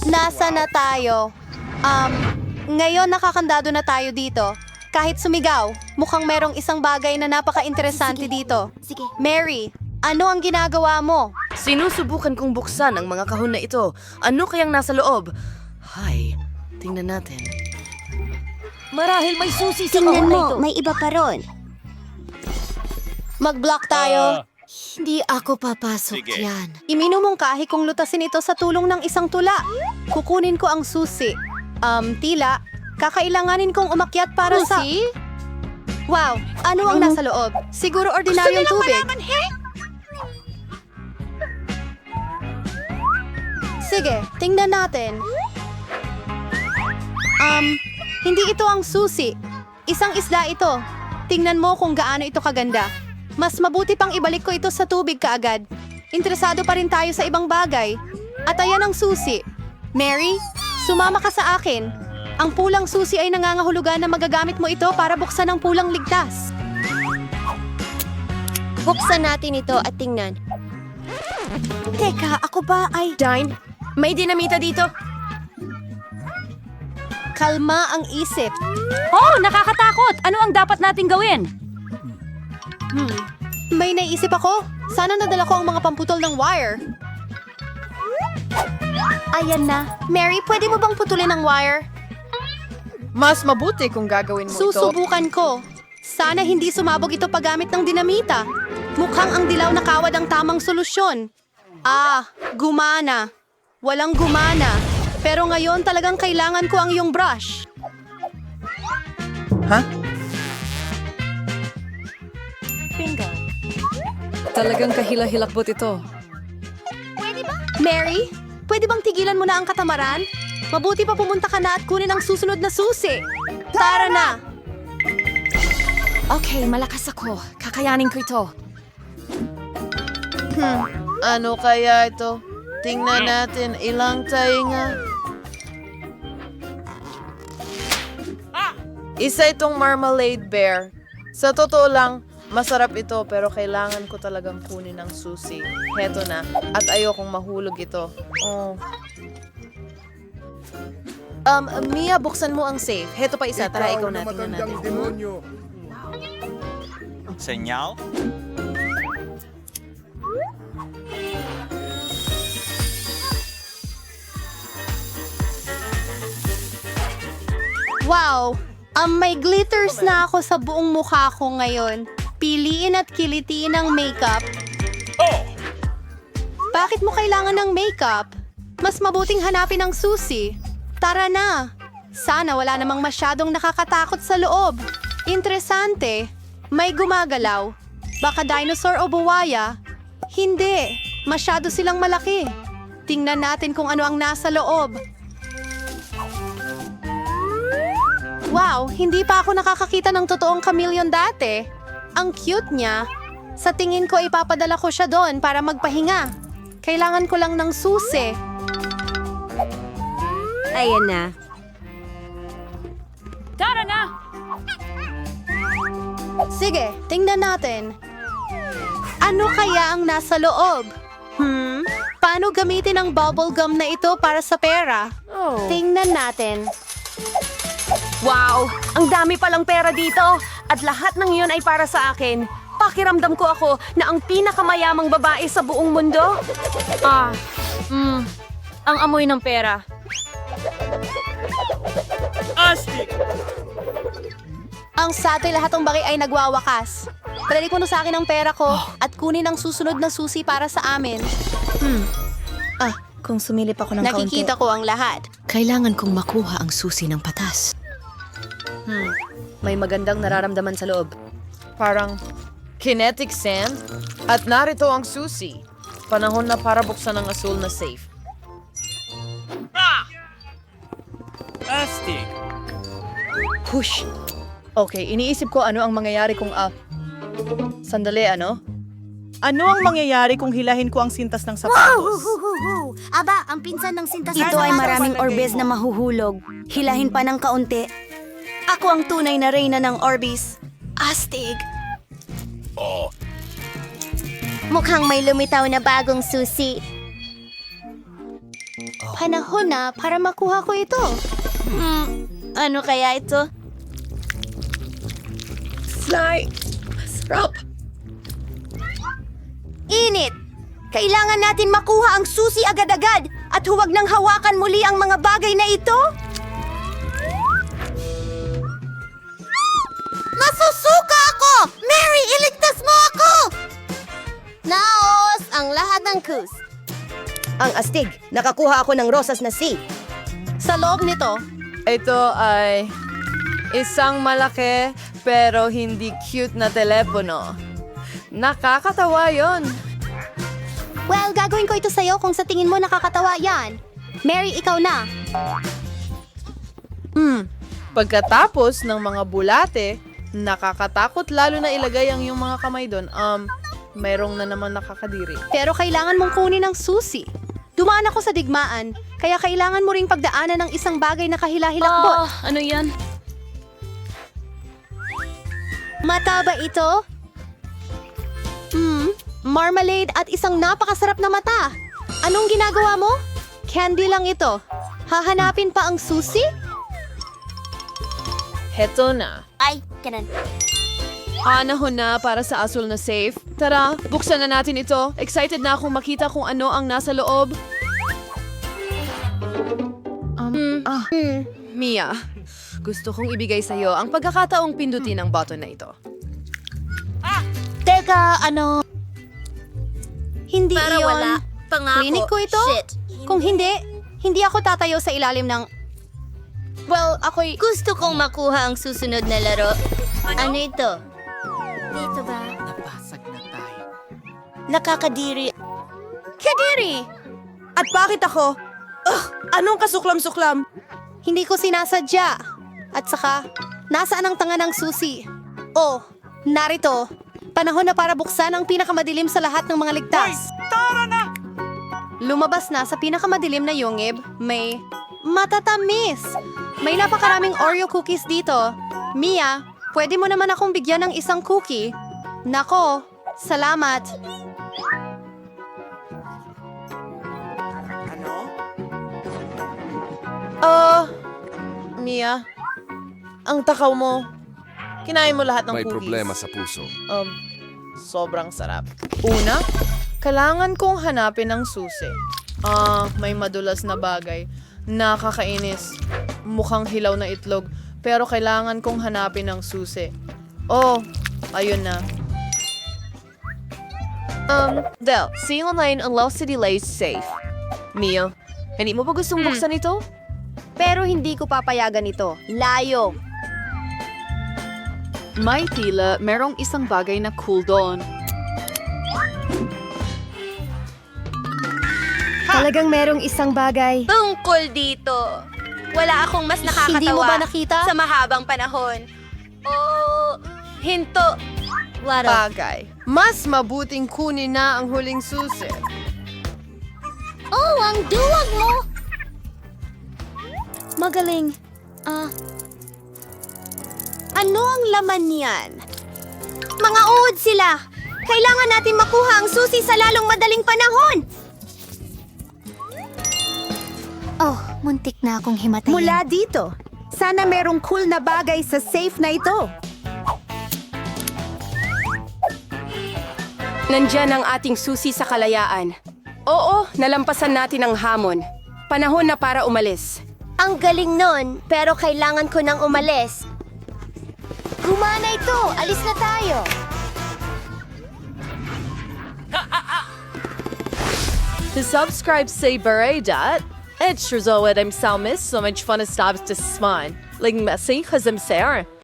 Nasa na tayo? Ngayon nakakandado na tayo dito. Kahit sumigaw, mukhang merong isang bagay na napaka-interesante dito. Sige. Mary, ano ang ginagawa mo? Sinusubukan kong buksan ang mga kahon na ito. Ano kayang nasa loob? Hay, tingnan natin. Marahil may susi sa Tingnan kahon na mo, ito. may iba pa ron. Mag-block tayo. Hindi ako papasok yan. Iminumungkahi kong lutasin ito sa tulong ng isang tula. Kukunin ko ang susi. Tila, kakailanganin kong umakyat para sa... Wow, ano ang nasa loob? Siguro ordinaryong tubig. Sige, tingnan natin. Hindi ito ang susi. Isang isda ito. Tingnan mo kung gaano ito kaganda. Mas mabuti pang ibalik ko ito sa tubig kaagad. Interesado pa rin tayo sa ibang bagay. At ayan ang susi. Mary, sumama ka sa akin. Ang pulang susi ay nangangahulugan na magagamit mo ito para buksan ang pulang ligtas. Buksan natin ito at tingnan. Teka, ako ba ay... Dine, may dinamita dito. Kalma ang isip. Oh, nakakatakot! Ano ang dapat nating gawin? May naisip ako. Sana nadala ko ang mga pamputol ng wire. Ayan na. Mary, pwede mo bang putulin ang wire? Mas mabuti kung gagawin mo ito. Susubukan ko. Sana hindi sumabog ito paggamit ng dinamita. Mukhang ang dilaw na kawad ang tamang solusyon. Gumana. Walang gumana. Pero ngayon talagang kailangan ko ang iyong brush. Talagang kahila-hilakbot ito. Mary, pwede bang tigilan mo na ang katamaran? Mabuti pa pumunta ka na at kunin ang susunod na susi. Tara na! Okay, malakas ako. Kakayanin ko ito. Ano kaya ito? Tingnan natin ilang tainga. Isa itong marmalade bear. Sa totoo lang, masarap ito pero kailangan ko talagang kunin ang susi. Heto na. At ayokong mahulog ito. Oh. Mia, buksan mo ang safe. Heto pa isa. Tara, ikaw na. Tingnan natin. Senyal? Wow! May glitters na ako sa buong mukha ko ngayon. Piliin at kilitiin ang makeup. Bakit mo kailangan ng makeup? Mas mabuting hanapin ang susi. Tara na! Sana wala namang masyadong nakakatakot sa loob. Interesante. May gumagalaw. Baka dinosaur o buwaya? Hindi. Masyado silang malaki. Tingnan natin kung ano ang nasa loob. Wow, hindi pa ako nakakakita ng totoong chameleon dati. Ang cute niya. Sa tingin ko ipapadala ko siya doon para magpahinga. Kailangan ko lang ng susi. Ayan na. Tara na! Sige, tingnan natin. Ano kaya ang nasa loob? Paano gamitin ang bubble gum na ito para sa pera? Tingnan natin. Wow! Ang dami palang pera dito! At lahat ng iyon ay para sa akin. Pakiramdam ko ako na ang pinakamayamang babae sa buong mundo. Ang amoy ng pera. Ang satoy lahat ng bagay ay nagwawakas. Dali ko na sa akin ang pera ko at kunin ang susunod na susi para sa amin. Kung sumilip ako ng Nakikita ko ang lahat. Kailangan kong makuha ang susi ng patas. May magandang nararamdaman sa loob. Parang kinetic sand? At narito ang susi. Panahon na para buksan ang asul na safe. Astig! Push! Okay, iniisip ko ano ang mangyayari kung Sandali, ano? Ano ang mangyayari kung hilahin ko ang sintas ng sapatos? Aba, ang pinsan ng sintas Ito ay maraming orbes na mahuhulog. Hilahin pa ng kaunti. Ako ang tunay na reyna ng orbis. Astig! Mukhang may lumitaw na bagong susi. Panahon na para makuha ko ito. Ano kaya ito? Init! Kailangan natin makuha ang susi agad-agad at huwag nang hawakan muli ang mga bagay na ito. Nasusuka ako! Mary, iligtas mo ako! Naos ang lahat ng kus. Ang astig, nakakuha ako ng rosas na C. Sa loob nito, Ito ay isang malaki pero hindi cute na telepono. Nakakatawa yon. well, gagawin ko ito sa'yo kung sa tingin mo nakakatawa yan. Mary, ikaw na. Pagkatapos ng mga bulate, nakakatakot lalo na ilagay ang iyong mga kamay doon. Mayroong na naman nakakadiri. Pero kailangan mong kunin ang susi. Dumaan ako sa digmaan, kaya kailangan mo ring pagdaanan ng isang bagay na kahila-hilakbot. Ano yan? Mata ba ito? Marmalade at isang napakasarap na mata. Anong ginagawa mo? Candy lang ito. Hahanapin pa ang susi? Heto na. Ay, ganun. Panahon na para sa asul na safe. Tara, buksan na natin ito. Excited na akong makita kung ano ang nasa loob. Mia, gusto kong ibigay sa'yo ang pagkakataong pindutin ang button na ito. Teka, ano? Hindi Para iyon. wala. Pangako. Klinik ko ito? Shit. Kung hindi ako tatayo sa ilalim ng... Well, ako'y... Gusto kong makuha ang susunod na laro. Ano ito? Dito ba? Nakakadiri. Kadiri! At bakit ako? Anong kasuklam-suklam? Hindi ko sinasadya. At saka, nasaan ang tanga ng susi? Oh, narito. Panahon na para buksan ang pinakamadilim sa lahat ng mga ligtas. Tara na! Lumabas na sa pinakamadilim na yungib, may matatamis. May napakaraming Oreo cookies dito. Mia, pwede mo naman akong bigyan ng isang cookie? Nako, salamat. Mia, ang takaw mo. Kinain mo lahat ng May cookies. problema sa puso. Sobrang sarap. Una, kailangan kong hanapin ang susi. May madulas na bagay. Nakakainis. Mukhang hilaw na itlog. Pero kailangan kong hanapin ang susi. Oh, ayun na. Del, see online ang Lost City Lays safe. Mia, hindi mo ba gustong buksan ito? Pero hindi ko papayagan ito. Layo. May tila merong isang bagay na cool doon. Talagang merong isang bagay. Tungkol dito. Wala akong mas nakakatawa Hindi mo ba nakita? sa mahabang panahon. Oh, hinto. Bagay. Mas mabuting kunin na ang huling susi. Oh, ang duwag mo! Magaling. Ano ang laman niyan? Mga uod sila! Kailangan natin makuha ang susi sa lalong madaling panahon! Oh, muntik na akong himatayin. Mula dito, sana merong cool na bagay sa safe na ito. Nandyan ang ating susi sa kalayaan. Oo, nalampasan natin ang hamon. Panahon na para umalis. Ang galing nun, pero kailangan ko nang umalis. Gumana ito! Alis na tayo! To subscribe say Beredat, it's Rizzo I'm Salmis, so much fun to stops to sman. Like messy, cause I'm Sarah.